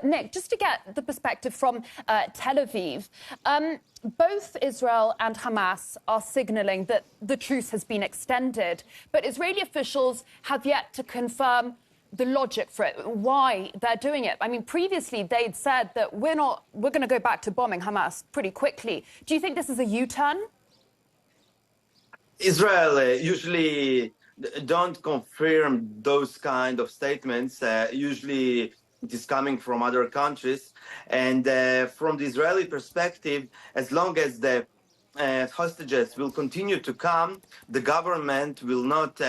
Nick, just to get the perspective from Tel Aviv, both Israel and Hamas are signalling that the truce has been extended, but Israeli officials have yet to confirm the logic for it, why they're doing it. I mean, previously they'd said that we're going to go back to bombing Hamas pretty quickly. Do you think this is a U-turn? Israel usually don't confirm those kind of statements. Usually it is coming from other countries. And from the Israeli perspective, as long as the hostages will continue to come, the government will not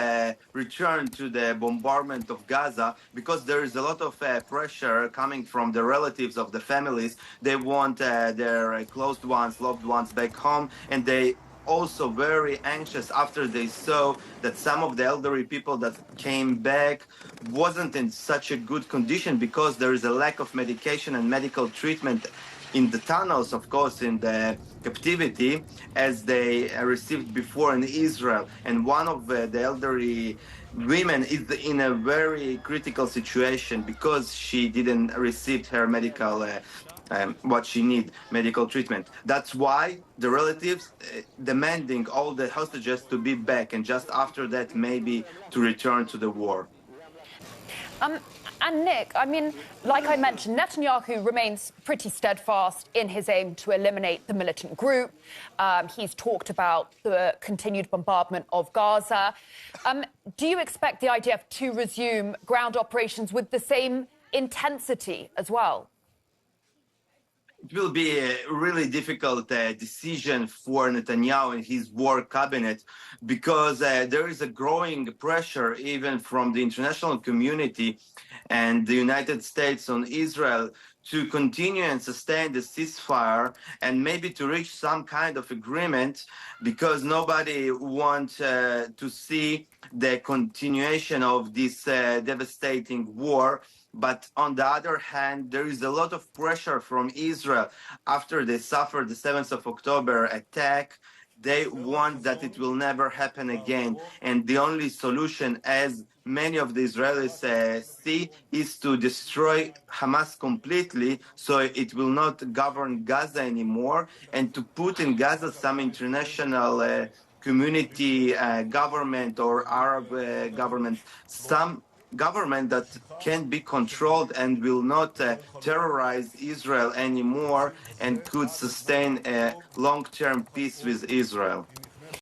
return to the bombardment of Gaza, because there is a lot of pressure coming from the relatives of the families. They want their close ones, loved ones back home, and they also very anxious after they saw that some of the elderly people that came back wasn't in such a good condition, because there is a lack of medication and medical treatment in the tunnels, of course, in the captivity, as they received before in Israel. And one of the elderly women is in a very critical situation because she didn't receive her medical what she need, medical treatment. That's why the relatives demanding all the hostages to be back, and just after that maybe to return to the war. And Nick, I mean, like I mentioned, Netanyahu remains pretty steadfast in his aim to eliminate the militant group. He's talked about the continued bombardment of Gaza. Do you expect the IDF to resume ground operations with the same intensity as well? It will be a really difficult decision for Netanyahu and his war cabinet, because there is a growing pressure even from the international community and the United States on Israel to continue and sustain the ceasefire and maybe to reach some kind of agreement, because nobody wants to see the continuation of this devastating war. But on the other hand, there is a lot of pressure from Israel after they suffered the 7th of October attack. They want that it will never happen again. And the only solution, as many of the Israelis see, is to destroy Hamas completely, so it will not govern Gaza anymore, and to put in Gaza some international community government or Arab government, some government that can be controlled and will not terrorize Israel anymore, and could sustain a long-term peace with Israel.